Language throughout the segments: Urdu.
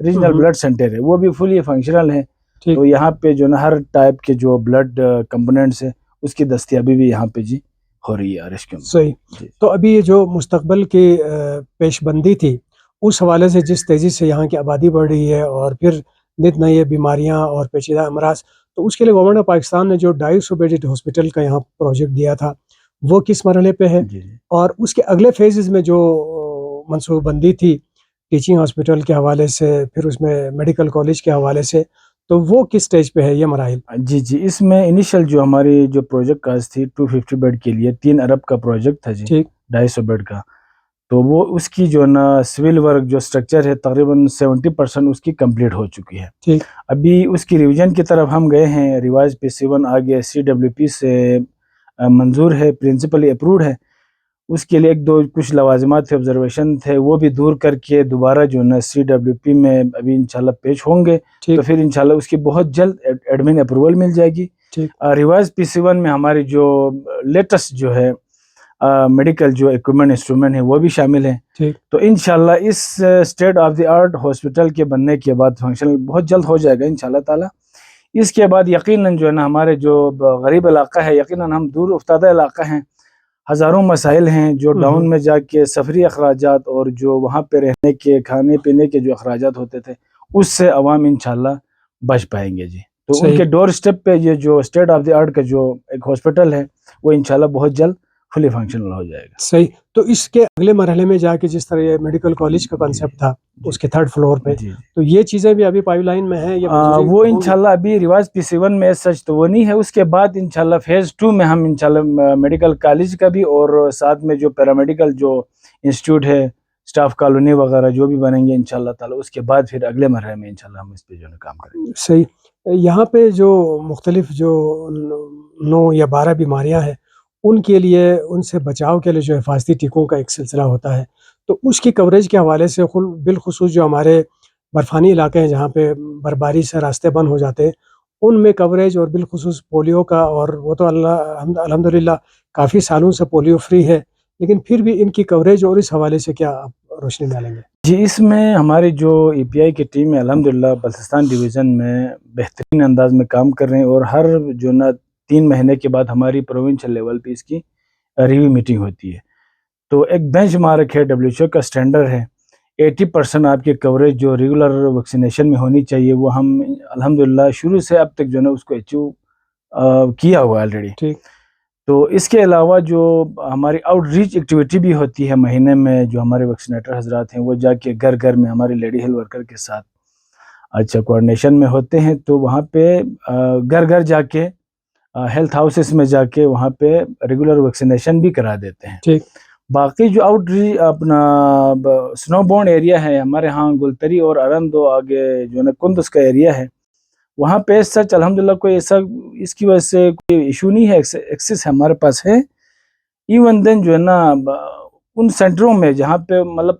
ریجنل بلڈ سینٹر ہے وہ بھی فلی فنکشنل ہے. ٹھیک. تو یہاں پہ جو نا ہر ٹائپ کے جو بلڈ کمپوننٹس ہے اس کی دستیابی بھی یہاں پہ جی ہو رہی ہے ریسکیو میں. صحیح. جی. تو ابھی یہ جو مستقبل کی پیش بندی تھی اس حوالے سے جس تیزی سے یہاں کی آبادی بڑھ رہی ہے اور پھر نت نئے بیماریاں اور پیچیدہ امراض، تو اس کے لیے گورنمنٹ آف پاکستان نے جو 250 بیڈڈ ہاسپٹل کا یہاں پروجیکٹ دیا تھا وہ کس مرحلے پہ ہے؟ جی. اور اس کے اگلے فیزز میں جو منصوبہ بندی تھی ٹیچنگ ہاسپٹل کے حوالے سے، پھر اس میں میڈیکل کالج کے حوالے سے، تو وہ کس سٹیج پہ ہے یہ مراحل؟ جی اس میں انیشل جو ہماری جو پروجیکٹ کاسٹ تھی 250 بیڈ کے لیے 3 ارب کا پروجیکٹ تھا جی. ٹھیک. 250 بیڈ کا. تو وہ اس کی جو نا سول ورک جو سٹرکچر ہے تقریباً 70% اس کی کمپلیٹ ہو چکی ہے. ٹھیک. ابھی اس کی ریویژن کی طرف ہم گئے ہیں. ریوائز PC1 آگے CWP سے منظور ہے، پرنسپلی اپروڈ ہے. اس کے لیے ایک دو کچھ لوازمات تھے، آبزرویشن تھے، وہ بھی دور کر کے دوبارہ جو نا CWP میں ابھی انشاءاللہ پیش ہوں گے. تو پھر انشاءاللہ اس کی بہت جلد ایڈمن اپروول مل جائے گی. ریوائز PC1 میں ہماری جو لیٹسٹ جو ہے میڈیکل جو ایکوپمنٹ انسٹرومنٹ ہیں وہ بھی شامل ہیں. تو انشاءاللہ اس state of the art hospital کے بننے کے بعد فنکشن بہت جلد ہو جائے گا انشاءاللہ تعالی. اس کے بعد یقیناً جو ہے نا ہمارے جو غریب علاقہ ہے، یقیناً ہم دور افتادہ علاقہ ہیں، ہزاروں مسائل ہیں جو ڈاؤن میں جا کے سفری اخراجات اور جو وہاں پہ رہنے کے کھانے پینے کے جو اخراجات ہوتے تھے اس سے عوام انشاءاللہ بچ پائیں گے جی. تو ان کے ڈور سٹیپ پہ یہ جو اسٹیٹ آف دی آرٹ کا جو ایک ہاسپٹل ہے وہ انشاءاللہ بہت جلد فلی فنکشنل ہو جائے گا. صحیح. تو اس کے اگلے مرحلے میں جا کے جس طرح یہ میڈیکل کالج کا کنسیپٹ تھا اس کے 3rd فلور پہ، تو یہ چیزیں بھی ابھی پائپ لائن میں ہیں یا وہ انشاءاللہ ابھی ریوائز PC1 میں سچ تو وہ نہیں ہے. اس کے بعد انشاءاللہ فیز 2 میں ہم انشاءاللہ میڈیکل کالج کا بھی اور ساتھ میں جو پیرامیڈیکل جو انسٹیٹیوٹ ہے، اسٹاف کالونی وغیرہ جو بھی بنیں گے انشاءاللہ تعالی، اس کے بعد پھر اگلے مرحلے میں انشاءاللہ ہم اس پہ جو ہے کام کریں گے. صحیح. یہاں پہ جو مختلف جو 9 یا 12 بیماریاں ہیں ان کے لیے، ان سے بچاؤ کے لیے جو حفاظتی ٹیکوں کا ایک سلسلہ ہوتا ہے، تو اس کی کوریج کے حوالے سے بالخصوص جو ہمارے برفانی علاقے ہیں جہاں پہ برفباری سے راستے بند ہو جاتے ہیں ان میں کوریج، اور بالخصوص پولیو کا، اور وہ تو الحمدللہ کافی سالوں سے پولیو فری ہے، لیکن پھر بھی ان کی کوریج اور اس حوالے سے کیا آپ روشنی ڈالیں گے؟ جی اس میں ہماری جو EPI کی ٹیم ہے الحمدللہ بلتستان ڈویژن میں بہترین انداز میں کام کر رہے ہیں. اور ہر جو نا 3 مہینے کے بعد ہماری پروونشل لیول پہ اس کی ریویو میٹنگ ہوتی ہے. تو ایک بینچ مارک ہے، WHO کا سٹینڈرڈ ہے 80% آپ کی کوریج جو ریگولر ویکسینیشن میں ہونی چاہیے، وہ ہم الحمدللہ شروع سے اب تک جو نا اس کو اچیو کیا ہوا ہے آلریڈی. ٹھیک. تو اس کے علاوہ جو ہماری آؤٹ ریچ ایکٹیویٹی بھی ہوتی ہے مہینے میں، جو ہمارے ویکسینیٹر حضرات ہیں وہ جا کے گھر گھر میں ہمارے لیڈی ہیلتھ ورکر کے ساتھ کوارڈینیشن میں ہوتے ہیں. تو وہاں پہ گھر گھر جا کے ہیلتھ ہاؤسز میں جا کے وہاں پہ ریگولر ویکسینیشن بھی کرا دیتے ہیں. ٹھیک. باقی جو اپنا سنو بورن ایریا ہے ہمارے ہاں گلتری اور ارندو آگے جو نا کندز کا ایریا ہے، وہاں پہ سچ الحمدللہ کوئی ایسا اس کی وجہ سے کوئی ایشو نہیں ہے. ایکسس ہمارے پاس ہے. ایون دین جو ہے نا ان سینٹروں میں جہاں پہ مطلب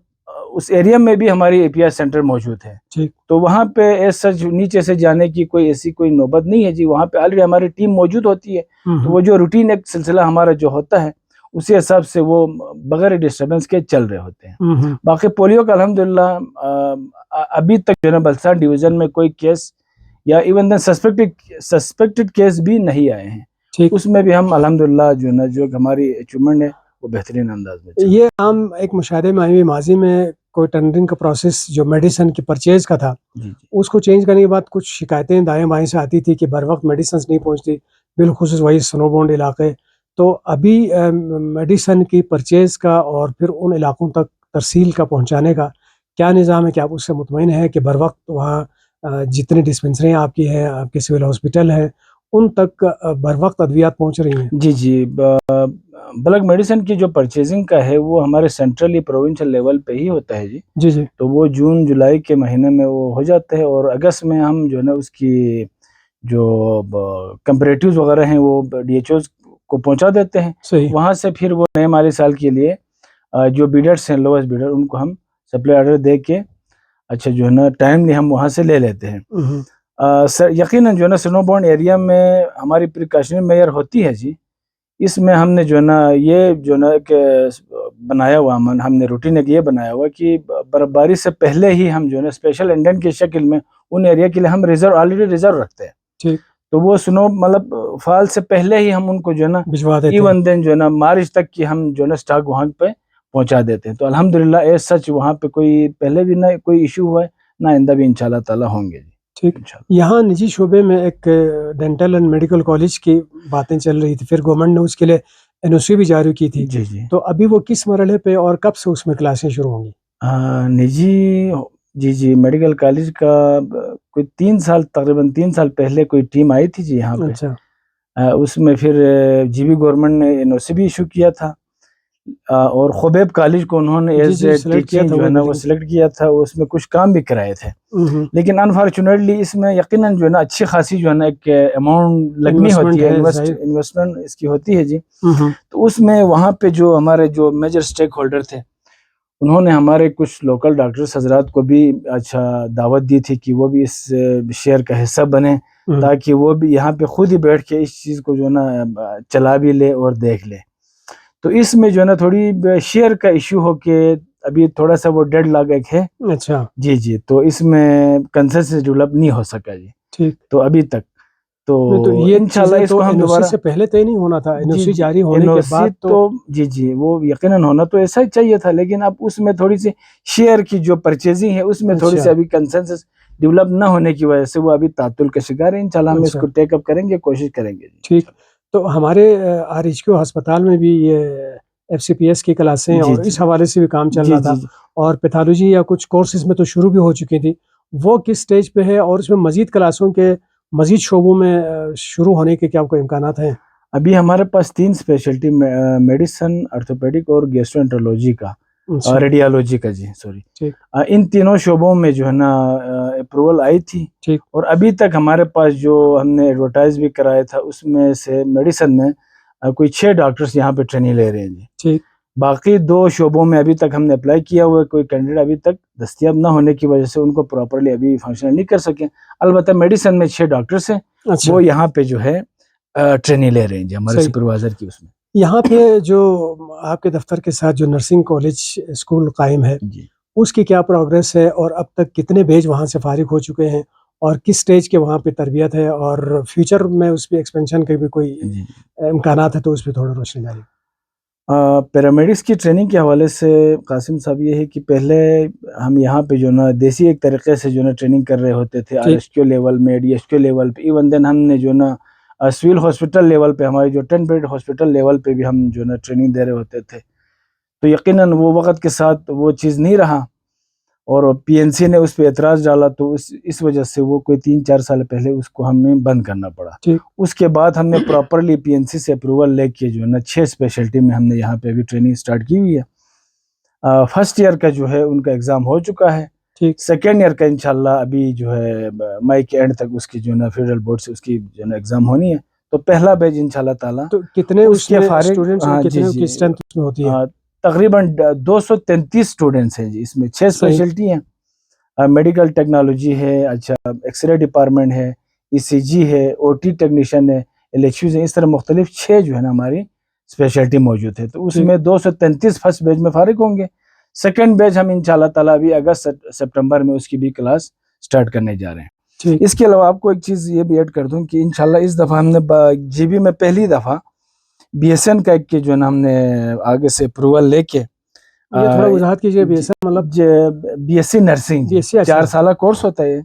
اس ایریا میں بھی ہماری API سینٹر موجود ہے. ٹھیک. تو وہاں پہ ایسا نیچے سے جانے کی کوئی ایسی کوئی نوبت نہیں ہے جی. وہاں پہ آلریڈی ہماری ٹیم موجود ہوتی ہے. تو وہ جو روٹین ایک سلسلہ ہمارا جو ہوتا ہے اسی حساب سے وہ بغیر ڈسٹربنس کے چل رہے ہوتے ہیں. باقی پولیو کا الحمدللہ ابھی تک جو ہے نا بلتستان ڈویژن میں کوئی کیس یا ایون دین سسپیکٹڈ کیس بھی نہیں آئے ہیں. اس میں بھی ہم الحمدللہ جو ہے نا جو ہماری اچیومنٹ ہے وہ بہترین انداز میں. یہ عام ایک مشاہدے میں آئی ماضی میں کوئی ٹینڈرنگ کا پروسیس جو میڈیسن کی پرچیز کا تھا اس کو چینج کرنے کے بعد کچھ شکایتیں دائیں بائیں سے آتی تھی کہ بر وقت میڈیسنز نہیں پہنچتی، بالخصوص وہی سنو بونڈ علاقے. تو ابھی میڈیسن کی پرچیز کا اور پھر ان علاقوں تک ترسیل کا پہنچانے کا کیا نظام ہے؟ کہ آپ اس سے مطمئن ہیں کہ بر وقت وہاں جتنی ڈسپنسریاں آپ کی ہیں، آپ کے سول ہاسپٹل ہیں، ان تک بر وقت ادویات پہنچ رہی ہیں؟ جی بلک میڈیسن کی جو پرچیزنگ کا ہے وہ ہمارے سینٹرلی پروونشل لیول پہ ہی ہوتا ہے جی. تو وہ جون جولائی کے مہینے میں وہ ہو جاتا ہے، اور اگست میں ہم جو ہے نا اس کی جو کمپریٹیوز وغیرہ ہیں وہ DHOs کو پہنچا دیتے ہیں. وہاں سے پھر وہ نئے مالی سال کے لیے جو بیڈرز ہیں، لویسٹ بیڈر، ان کو ہم سپلائی آرڈر دے کے اچھا جو ہے نا ٹائملی ہم وہاں سے لے لیتے ہیں. یقیناً جو ہے نا سنو بورن ایریا میں ہماری پریکاشنری میئر ہوتی ہے جی. اس میں ہم نے جو ہے نا یہ جو ہے نا کہ بنایا ہوا ہم نے روٹین ایک یہ بنایا ہوا کہ برفباری سے پہلے ہی ہم جو ہے نا اسپیشل انڈین کی شکل میں ان ایریا کے لیے ہم آلریڈی ریزرو رکھتے ہیں. ٹھیک. تو وہ سنو مطلب فال سے پہلے ہی ہم ان کو جو ہے نا بھجوا دیتے ہیں. ایون دن جو ہے نا مارچ تک کی ہم جو ہے نا اسٹاک وہاں پہ پہنچا دیتے ہیں. تو الحمدللہ ایز سچ وہاں پہ کوئی پہلے بھی نہ کوئی ایشو ہوا ہے نہ آئندہ بھی انشاءاللہ تعالیٰ ہوں گے. ٹھیک. یہاں نجی شعبے میں ایک ڈینٹل اینڈ میڈیکل کالج کی باتیں چل رہی تھی, پھر گورنمنٹ نے اس کے لیے NOC بھی جاری کی تھی. جی جی. تو ابھی وہ کس مرحلے پہ اور کب سے اس میں کلاسیں شروع ہوں گی؟ نجی جی میڈیکل کالج کا کوئی 3 سال تقریباً 3 سال پہلے کوئی ٹیم آئی تھی جی یہاں پہ. اچھا. اس میں پھر GB گورنمنٹ نے NOC بھی ایشو کیا تھا اور خبیب کالج کو انہوں نے ایز اے ٹیچنگ جو ہے نا وہ سلیکٹ کیا تھا. اس میں کچھ کام بھی کرائے تھے, لیکن انفارچونیٹلی اس میں یقیناً جو ہے نا اچھی خاصی جو ہے نا ایک اماؤنٹ لگنی ہوتی ہے, انویسٹمنٹ اس کی ہوتی ہے جی. تو اس میں وہاں پہ جو ہمارے جو میجر اسٹیک ہولڈر تھے انہوں نے ہمارے کچھ لوکل ڈاکٹرز حضرات کو بھی اچھا دعوت دی تھی کہ وہ بھی اس شیئر کا حصہ بنیں, تاکہ وہ بھی یہاں پہ خود ہی بیٹھ کے اس چیز کو جو ہے نا چلا بھی لے اور دیکھ لے. تو اس میں جو ہے نا تھوڑی شیئر کا ایشو ہو کے ابھی تھوڑا سا وہ ڈیڈ لاگ ایک ہے. اچھا. جی. تو اس میں کنسنسس ڈیولپ نہیں ہو سکا جی. ٹھیک. تو ابھی تک تو یہ انشاءاللہ اس کو ہم دوبارہ سے پہلے طے نہیں ہونا تھا, NOC جاری ہونے کے بعد تو جی وہ یقیناً ہونا تو ایسا ہی چاہیے تھا, لیکن اب اس میں تھوڑی سی شیئر کی جو پرچیزنگ ہے اس میں تھوڑی سی ابھی کنسنسس ڈیولپ نہ ہونے کی وجہ سے وہ ابھی تعطل کا شکار ہے. انشاءاللہ ہم اس کو ٹیک اپ کریں گے, کوشش کریں گے. ٹھیک. تو ہمارے RHQ ہسپتال میں بھی یہ FCPS کی کلاسیں اور اس حوالے سے بھی کام چل رہا تھا, اور پیتھالوجی یا کچھ کورسز میں تو شروع بھی ہو چکی تھی. وہ کس سٹیج پہ ہے اور اس میں مزید کلاسوں کے مزید شعبوں میں شروع ہونے کے کیا کوئی امکانات ہیں؟ ابھی ہمارے پاس 3 اسپیشلٹی میڈیسن, آرتھوپیڈک اور گیسٹرو کا ریڈیالوجی کا جی سوری, ان تینوں شعبوں میں جو ہے نا اپروول آئی تھی. اور ابھی تک ہمارے پاس جو ہم نے ایڈورٹائز بھی کرایا تھا اس میں سے میڈیسن میں کوئی 6 ڈاکٹرز یہاں پہ ٹریننگ لے رہے ہیں جی. باقی 2 شعبوں میں ابھی تک ہم نے اپلائی کیا ہوا ہے, کوئی کینڈیڈیٹ ابھی تک دستیاب نہ ہونے کی وجہ سے ان کو پراپرلی ابھی فنکشنل نہیں کر سکے. البتہ میڈیسن میں 6 ڈاکٹرز ہیں وہ یہاں پہ جو ہے ٹریننگ لے رہے ہیں جی ہمارے سپروائزر کی. اس میں یہاں پہ جو آپ کے دفتر کے ساتھ جو نرسنگ کالج اسکول قائم ہے اس کی کیا پروگریس ہے, اور اب تک کتنے بیچ وہاں سے فارغ ہو چکے ہیں, اور کس سٹیج کے وہاں پہ تربیت ہے, اور فیوچر میں اس پہ ایکسپینشن کے بھی کوئی امکانات ہے تو اس پہ تھوڑا روشنی ڈالیے. پیرامیڈکس کی ٹریننگ کے حوالے سے قاسم صاحب یہ ہے کہ پہلے ہم یہاں پہ جو نا دیسی ایک طریقے سے جو نا ٹریننگ کر رہے ہوتے تھے, RHQ لیول میں, DHQ لیول پہ, ایون دین ہم نے جو نا سویل ہاسپٹل لیول پہ, ہماری جو 10 بیڈ ہاسپٹل لیول پہ بھی ہم جو نا ٹریننگ دے رہے ہوتے تھے. تو یقیناً وہ وقت کے ساتھ وہ چیز نہیں رہا, اور PNC نے اس پہ اعتراض ڈالا, تو اس وجہ سے وہ کوئی 3-4 سال پہلے اس کو ہمیں بند کرنا پڑا. اس کے بعد ہم نے پراپرلی PNC سے اپروول لے کے جو ہے نا 6 اسپیشلٹی میں ہم نے یہاں پہ ابھی ٹریننگ سٹارٹ کی ہوئی ہے. فرسٹ ایئر کا جو ہے ان کا ایگزام ہو چکا ہے, سیکنڈ ایئر کا انشاءاللہ ابھی جو ہے مئی کے اینڈ تک اس کی جو ہے نا فیڈرل بورڈ سے اس کی جو ہے نا ایگزام ہونی ہے. تو پہلا بیچ انشاءاللہ تعالیٰ تو کتنے اس کے اسٹوڈنٹس اور کتنے کی اسٹرینتھ اس میں ہوتی ہے؟ تقریباً 233 اسٹوڈنٹس ہیں جی. اس میں 6 اسپیشلٹی ہیں, میڈیکل ٹیکنالوجی ہے, اچھا ایکس رے ڈپارٹمنٹ ہے, ECG ہے, OT ٹیکنیشین ہے, LHUs ہیں, اس طرح مختلف 6 جو ہے نا ہماری اسپیشلٹی موجود ہے. تو اس میں 233 فرسٹ بیچ میں فارغ ہوں گے. سیکنڈ بیچ ہم انشاءاللہ تعالیٰ ابھی اگست سپٹمبر میں اس کی بھی کلاس سٹارٹ کرنے جا رہے ہیں. اس کے علاوہ آپ کو ایک چیز یہ بھی ایڈ کر دوں کہ انشاءاللہ اس دفعہ ہم نے GB میں پہلی دفعہ BSN کا ایک جو ہے نا ہم نے آگے سے اپروول لے کے, یہ تھوڑا وضاحت کیجئے. BSN مطلب BSc نرسنگ 4 سالہ کورس ہوتا ہے.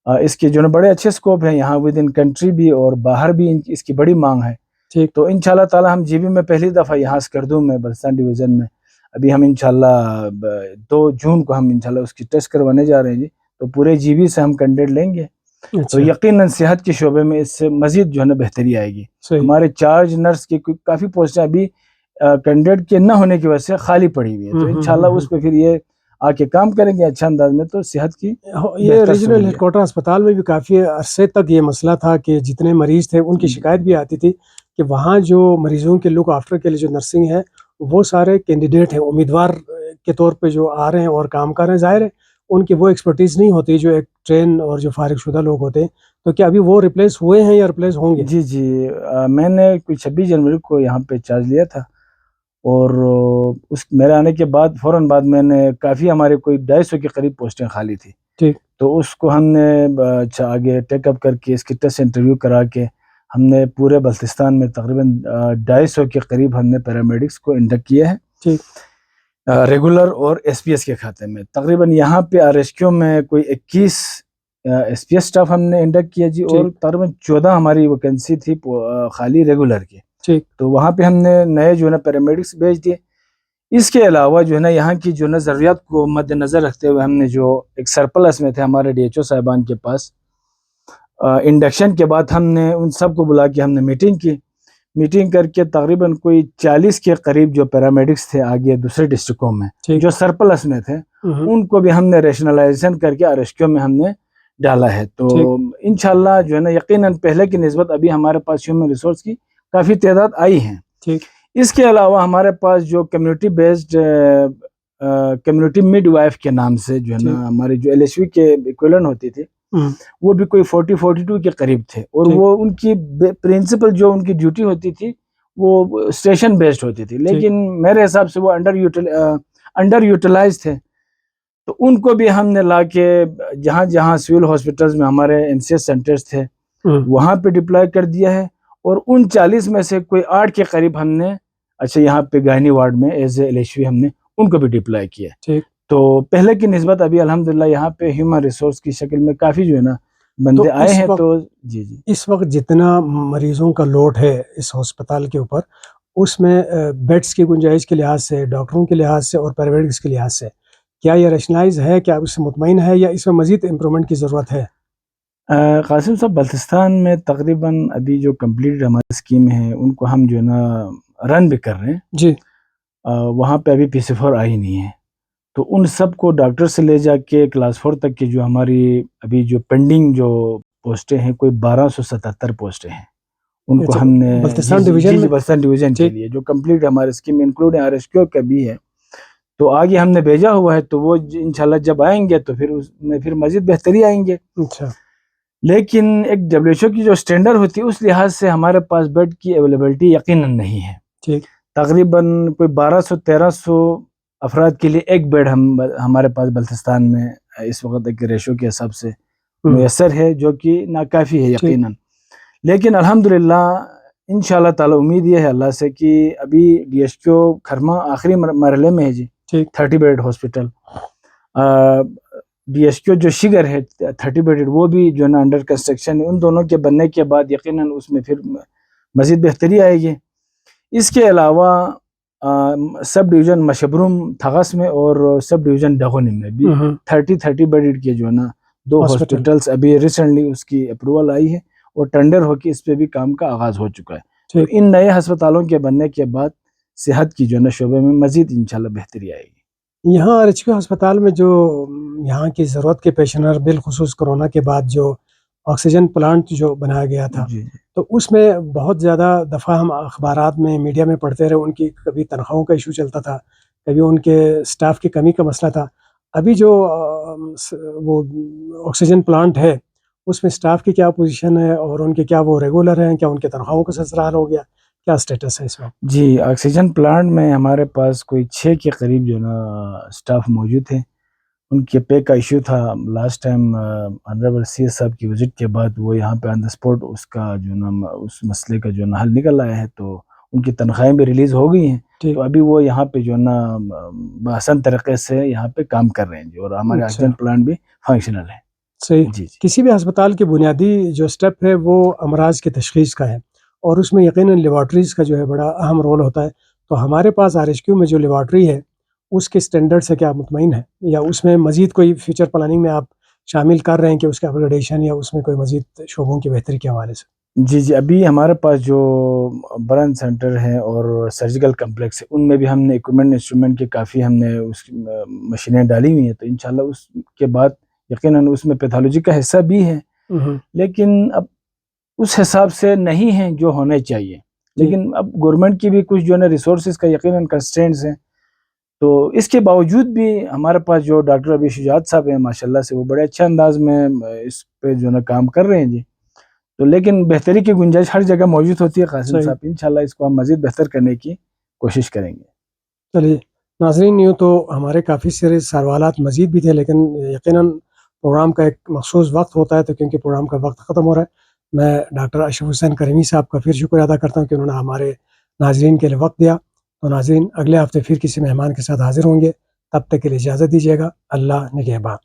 اس کے جو ہے بڑے اچھے سکوپ ہیں یہاں ود ان کنٹری بھی اور باہر بھی اس کی بڑی مانگ ہے. تو انشاءاللہ تعالی ہم GB میں پہلی دفعہ یہاں اسکردو میں بلستان ڈویژن میں ابھی ہم انشاءاللہ 2 جون کو ہم انشاءاللہ اس کی ٹیسٹ کروانے جا رہے ہیں جی. تو پورے GB سے ہم کینڈیڈیٹ لیں گے. تو یقیناً صحت کے شعبے میں اس سے مزید جو ہے نا بہتری آئے گی. ہمارے چارج نرس کی کافی پوسٹیں ابھی کینڈیڈیٹ کے نہ ہونے کی وجہ سے خالی پڑی ہوئی ہے. تو انشاءاللہ اس پہ پھر یہ آ کے کام کریں گے اچھا انداز میں. تو صحت کی یہ ریجنل ہیڈ کوارٹر اسپتال میں بھی کافی عرصے تک یہ مسئلہ تھا کہ جتنے مریض تھے ان کی شکایت بھی آتی تھی کہ وہاں جو مریضوں کے لک آفٹر کے لیے جو نرسنگ ہے وہ سارے کینڈیڈیٹ ہیں, امیدوار کے طور پہ جو آ رہے ہیں اور کام کر رہے ہیں. ظاہر ہے ان کی وہ ایکسپرٹیز نہیں ہوتی جو ایک ٹرین اور جو فارغ شدہ لوگ ہوتے ہیں. تو کیا ابھی وہ ریپلیس ہوئے ہیں یا ریپلیس ہوں گے؟ جی میں نے کوئی 26 جنوری کو یہاں پہ چارج لیا تھا، اور اس میرے آنے کے بعد فوراً بعد میں نے کافی ہمارے کوئی 250 کے قریب پوسٹیں خالی تھی. ٹھیک. تو اس کو ہم نے آگے ٹیک اپ کر کے اس کی ٹیسٹ انٹرویو کرا کے ہم نے پورے بلتستان میں تقریباً 250 کے قریب ہم نے پیرامیڈکس کو انڈکٹ کیا ہے. ٹھیک. ریگولر اور ایس پی ایس کے کھاتے میں. تقریباً یہاں پہ ریسکیو میں کوئی 21 ایس پی ایس اسٹاف ہم نے انڈکٹ کیا جی، اور تقریباً 14 ہماری ویکنسی تھی خالی ریگولر کی. ٹھیک. تو وہاں پہ ہم نے نئے جو ہے نا پیرامیڈکس بھیج دیے. اس کے علاوہ جو ہے نا یہاں کی جو ہے نا ضروریات کو مد نظر رکھتے ہوئے ہم نے جو ایک سرپلس میں تھے ہمارے ڈی ایچ او صاحبان کے پاس، انڈکشن کے بعد ہم نے ان سب کو بلا کے ہم نے میٹنگ کی. میٹنگ کر کے تقریباً کوئی 40 کے قریب جو پیرامیڈکس تھے آگے دوسرے ڈسٹرکوں میں جو سرپلس میں تھے ان کو بھی ہم نے ریشنلائزیشن کر کے ریسکیو میں ہم نے ڈالا ہے. تو انشاءاللہ جو ہے نا یقیناً پہلے کی نسبت ابھی ہمارے پاس ہیومن ریسورس کی کافی تعداد آئی ہیں. اس کے علاوہ ہمارے پاس جو community based community mid wife کے نام سے جو ہے نا ہمارے جو ایل ایس وی کے ایکویلنٹ ہوتی تھی وہ بھی کوئی 42 کے قریب تھے، اور وہ ان کی پرنسپل جو ان کی ڈیوٹی ہوتی تھی وہ اسٹیشن بیسڈ ہوتی تھی، لیکن میرے حساب سے وہ انڈر یوٹیلائز تھے. تو ان کو بھی ہم نے لا کے جہاں جہاں سول ہاسپٹلز میں ہمارے ایم سی ایس سینٹرز تھے وہاں پہ ڈپلائے کر دیا ہے. اور ان 40 میں سے کوئی 8 کے قریب ہم نے یہاں پہ گائنی وارڈ میں ایز اے ایل ایچ وی ہم نے ان کو بھی ڈپلائی کیا. تو پہلے کی نسبت ابھی الحمدللہ یہاں پہ ہیومن ریسورس کی شکل میں کافی جو ہے نا بندے آئے ہیں. تو جی اس وقت جتنا مریضوں کا لوڈ ہے اس ہسپتال کے اوپر، اس میں بیڈس کی گنجائش کے لحاظ سے، ڈاکٹروں کے لحاظ سے اور پیرامیڈکس کے لحاظ سے کیا یہ ریشنلائز ہے؟ کیا اس سے مطمئن ہے یا اس میں مزید امپرومنٹ کی ضرورت ہے؟ قاسم صاحب، بلتستان میں تقریباً ابھی جو کمپلیٹ ہماری اسکیم ہیں ان کو ہم جو ہے نا رن بھی کر رہے ہیں جی. وہاں پہ ابھی PC4 آئی نہیں ہے. تو ان سب کو ڈاکٹر سے لے جا کے کلاس 4 تک کی جو ہماری ابھی جو پینڈنگ جو پوسٹیں ہیں کوئی 1277 پوسٹیں ہیں ان کو ہم نے بلتستان ڈویژن میں بلتستان ڈویژن کے لیے جو کمپلیٹ ہمارے scheme include R S Q کا بھی ہے. تو آگے ہم نے بھیجا ہوا ہے، تو وہ انشاءاللہ جب آئیں گے تو پھر اس میں پھر مزید بہتری آئیں گے. اچھا. لیکن ایک WHO کی جو سٹینڈرڈ ہوتی ہے اس لحاظ سے ہمارے پاس بیڈ کی اویلیبلٹی یقیناً نہیں ہے. ٹھیک. تقریباً کوئی 1200-1300 افراد کے لیے ایک بیڈ ہمارے پاس بلتستان میں اس وقت ایک ریشو کے حساب سے میسر ہے، جو کہ ناکافی ہے یقیناً. لیکن الحمدللہ انشاءاللہ تعالی امید یہ ہے اللہ سے کہ ابھی DHQ کھرما آخری مرحلے میں ہے جی. 30 بیڈ ہاسپٹل. DHQ جو شگر ہے 30 بیڈ وہ بھی جو ہے نا انڈر کنسٹرکشن ہے. ان دونوں کے بننے کے بعد یقیناً اس میں پھر مزید بہتری آئے گی. اس کے علاوہ سب ڈویژن مشبروم تھغس میں اور سب ڈویژن ڈغونی میں بھی 30 بیڈ کے جو ہے نا 2 ہاسپٹلس ابھی ریسنٹلی اس کی اپروول آئی ہے اور ٹینڈر ہو کے اس پہ بھی کام کا آغاز ہو چکا ہے. تو ان نئے ہسپتالوں کے بننے کے بعد صحت کی جو ہے نا شعبے میں مزید انشاءاللہ بہتری آئے گی. یہاں RHQ ہسپتال میں جو یہاں کی ضرورت کے پیش نظر بالخصوص کرونا کے بعد جو آکسیجن پلانٹ جو بنایا گیا تھا تو اس میں بہت زیادہ دفعہ ہم اخبارات میں میڈیا میں پڑھتے رہے ان کی کبھی تنخواہوں کا ایشو چلتا تھا، کبھی ان کے سٹاف کی کمی کا مسئلہ تھا. ابھی جو وہ آکسیجن پلانٹ ہے اس میں سٹاف کی کیا پوزیشن ہے اور ان کے کیا وہ ریگولر ہیں؟ کیا ان کے تنخواہوں کا سلسلہ حل ہو گیا؟ کیا سٹیٹس ہے اس وقت؟ جی، آکسیجن پلانٹ میں ہمارے پاس کوئی 6 کے قریب جو نا سٹاف موجود تھے. ان کے پے کا ایشو تھا. لاسٹ ٹائم آنریبل CS صاحب کی وزٹ کے بعد وہ یہاں پہ آن دا اسپوٹ اس کا جو نا اس مسئلے کا جو نا حل نکل آیا ہے. تو ان کی تنخواہیں بھی ریلیز ہو گئی ہیں. تو ابھی وہ یہاں پہ جو نا بآسان طریقے سے یہاں پہ کام کر رہے ہیں جی، اور ہمارے آکسیجن پلانٹ بھی فنکشنل ہے. صحیح. کسی بھی ہسپتال کی بنیادی جو سٹیپ ہے وہ امراض کی تشخیص کا ہے اور اس میں یقیناً لیبارٹریز کا جو ہے بڑا اہم رول ہوتا ہے. تو ہمارے پاس RHQ میں جو لیبارٹری ہے اس کے سٹینڈرڈ سے کیا مطمئن ہے یا اس میں مزید کوئی فیوچر پلاننگ میں آپ شامل کر رہے ہیں کہ اس کے اپگریڈیشن یا اس میں کوئی مزید شعبوں کی بہتری کے حوالے سے؟ جی ابھی ہمارے پاس جو برن سینٹر ہے اور سرجیکل کمپلیکس ہے ان میں بھی ہم نے ایکوپمنٹ انسٹرومنٹ کے کافی ہم نے اس مشینیں ڈالی ہوئی ہیں. تو انشاءاللہ اس کے بعد یقیناً اس میں پیتھولوجی کا حصہ بھی ہے لیکن اب اس حساب سے نہیں ہیں جو ہونے چاہیے. لیکن اب گورنمنٹ کی بھی کچھ جو ہے نا ریسورسز کا یقیناً کنسٹرینٹس ہیں. تو اس کے باوجود بھی ہمارے پاس جو ڈاکٹر ابھی شجاعت صاحب ہیں ماشاءاللہ سے، وہ بڑے اچھے انداز میں اس پہ جو نا کام کر رہے ہیں جی. تو لیکن بہتری کی گنجائش ہر جگہ موجود ہوتی ہے قاسم صحیح. صاحب. انشاءاللہ اس کو ہم مزید بہتر کرنے کی کوشش کریں گے. چلیے ناظرین، یوں تو ہمارے کافی سارے سوالات مزید بھی تھے، لیکن یقیناً پروگرام کا ایک مخصوص وقت ہوتا ہے، تو کیونکہ پروگرام کا وقت ختم ہو رہا ہے، میں ڈاکٹر اشرف حسین کریمی صاحب کا پھر شکریہ ادا کرتا ہوں کہ انہوں نے ہمارے ناظرین کے لیے وقت دیا. تو ناظرین، اگلے ہفتے پھر کسی مہمان کے ساتھ حاضر ہوں گے. تب تک کے لیے اجازت دیجیے گا. اللہ نگہبان.